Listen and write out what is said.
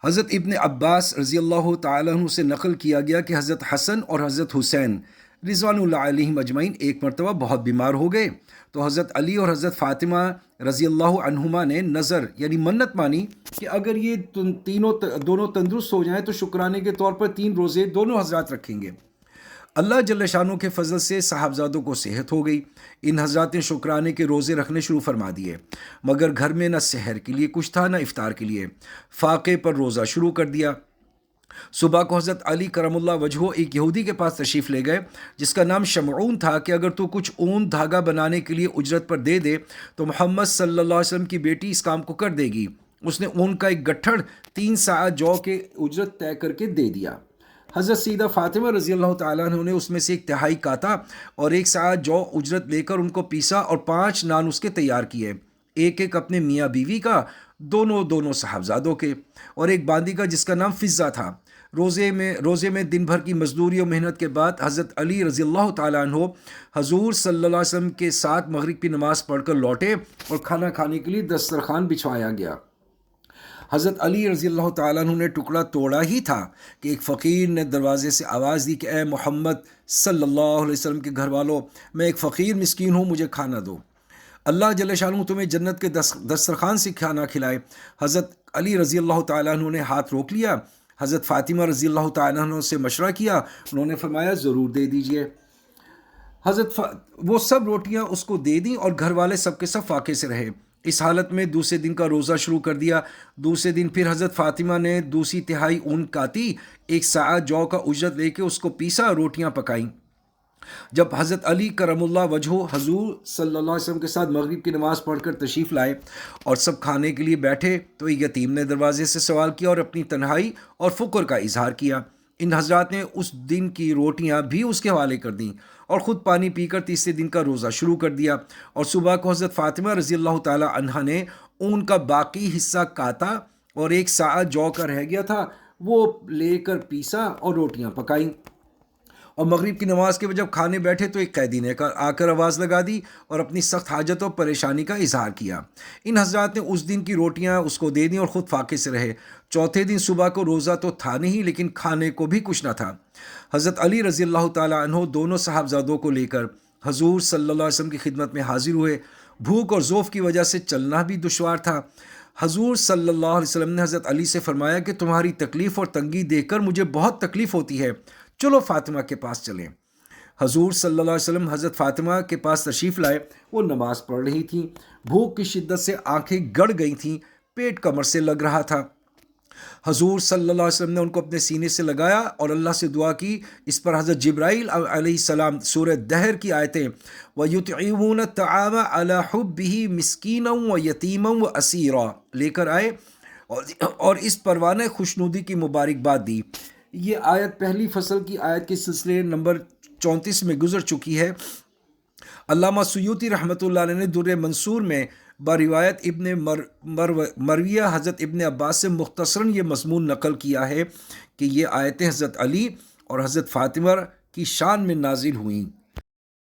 حضرت ابن عباس رضی اللہ تعالیٰ عنہ سے نقل کیا گیا کہ حضرت حسن اور حضرت حسین رضوان اللہ علیہم اجمعین ایک مرتبہ بہت بیمار ہو گئے، تو حضرت علی اور حضرت فاطمہ رضی اللہ عنہما نے نظر یعنی منت مانی کہ اگر یہ دونوں تندرست ہو جائیں تو شکرانے کے طور پر 3 روزے دونوں حضرات رکھیں گے۔ اللہ جل شانہ کے فضل سے صاحبزادوں کو صحت ہو گئی۔ ان حضرات نے شکرانے کے روزے رکھنے شروع فرما دیے، مگر گھر میں نہ سحر کے لیے کچھ تھا نہ افطار کے لیے۔ فاقے پر روزہ شروع کر دیا۔ صبح کو حضرت علی کرم اللہ وجہہ ایک یہودی کے پاس تشریف لے گئے جس کا نام شمعون تھا کہ اگر تو کچھ اون دھاگا بنانے کے لیے اجرت پر دے دے تو محمد صلی اللہ علیہ وسلم کی بیٹی اس کام کو کر دے گی۔ اس نے اون کا ایک گٹھڑ 3 ساع جو کے اجرت طے کر کے دے دیا۔ حضرت سیدہ فاطمہ رضی اللہ تعالیٰ عنہ نے اس میں سے 1 تہائی کاتا اور 1 ساع جو اجرت لے کر ان کو پیسا اور 5 نان اس کے تیار کیے، ایک ایک اپنے میاں بیوی کا، دونوں صاحبزادوں کے، اور ایک باندی کا جس کا نام فضہ تھا۔ روزے میں دن بھر کی مزدوری و محنت کے بعد حضرت علی رضی اللہ تعالیٰ عنہ حضور صلی اللہ علیہ وسلم کے ساتھ مغرب کی نماز پڑھ کر لوٹے اور کھانا کھانے کے لیے دسترخوان بچھوایا گیا۔ حضرت علی رضی اللہ تعالیٰ عنہ نے ٹکڑا توڑا ہی تھا کہ ایک فقیر نے دروازے سے آواز دی کہ اے محمد صلی اللہ علیہ وسلم کے گھر والوں، میں ایک فقیر مسکین ہوں، مجھے کھانا دو۔ اللہ جل شانہ تمہیں جنت کے دسترخوان سے کھانا کھلائے۔ حضرت علی رضی اللہ تعالیٰ عنہ نے ہاتھ روک لیا۔ حضرت فاطمہ رضی اللہ تعالیٰ عنہ سے مشورہ کیا، انہوں نے فرمایا ضرور دے دیجئے۔ وہ سب روٹیاں اس کو دے دیں اور گھر والے سب کے سب فاقے سے رہے۔ اس حالت میں دوسرے دن کا روزہ شروع کر دیا۔ دوسرے دن پھر حضرت فاطمہ نے دوسری تہائی اون کاتی، 1 ساع جو کا اجرت لے کے اس کو پیسا، روٹیاں پکائیں۔ جب حضرت علی کرم اللہ وجہہ حضور صلی اللہ علیہ وسلم کے ساتھ مغرب کی نماز پڑھ کر تشریف لائے اور سب کھانے کے لیے بیٹھے تو ایک یتیم نے دروازے سے سوال کیا اور اپنی تنہائی اور فقر کا اظہار کیا۔ ان حضرات نے اس دن کی روٹیاں بھی اس کے حوالے کر دیں اور خود پانی پی کر تیسرے دن کا روزہ شروع کر دیا، اور صبح کو حضرت فاطمہ رضی اللہ تعالی عنہا نے اون کا باقی حصہ کاتا اور 1 ساع جو کا رہ گیا تھا وہ لے کر پیسا اور روٹیاں پکائیں۔ اور مغرب کی نماز کے بعد جب کھانے بیٹھے تو ایک قیدی نے آ کر آواز لگا دی اور اپنی سخت حاجت اور پریشانی کا اظہار کیا۔ ان حضرات نے اس دن کی روٹیاں اس کو دے دیں اور خود فاقے سے رہے۔ چوتھے دن صبح کو روزہ تو تھا نہیں لیکن کھانے کو بھی کچھ نہ تھا۔ حضرت علی رضی اللہ تعالیٰ عنہ دونوں صاحبزادوں کو لے کر حضور صلی اللہ علیہ وسلم کی خدمت میں حاضر ہوئے۔ بھوک اور ذوف کی وجہ سے چلنا بھی دشوار تھا۔ حضور صلی اللہ علیہ وسلم نے حضرت علی سے فرمایا کہ تمہاری تکلیف اور تنگی دیکھ کر مجھے بہت تکلیف ہوتی ہے، چلو فاطمہ کے پاس چلیں۔ حضور صلی اللہ علیہ وسلم حضرت فاطمہ کے پاس تشریف لائے۔ وہ نماز پڑھ رہی تھیں، بھوک کی شدت سے آنکھیں گڑ گئی تھیں، پیٹ کمر سے لگ رہا تھا۔ حضور صلی اللہ علیہ وسلم نے ان کو اپنے سینے سے لگایا اور اللہ سے دعا کی۔ اس پر حضرت جبرائیل علیہ السلام سورہ دہر کی آیتیں وَيُطْعِمُونَ الطَّعَامَ عَلَى حُبِّهِ مِسْكِينًا وَيَتِيمًا وَأَسِيرًا لے کر آئے اور اس پروانہ خوشنودی کی مبارکباد دی۔ یہ آیت پہلی فصل کی آیت کے سلسلے نمبر 34 میں گزر چکی ہے۔ علامہ سیوطی رحمۃ اللہ علیہ نے در منصور میں بروایت ابن مرویہ حضرت ابن عباس سے مختصراً یہ مضمون نقل کیا ہے کہ یہ آیتیں حضرت علی اور حضرت فاطمہ کی شان میں نازل ہوئیں۔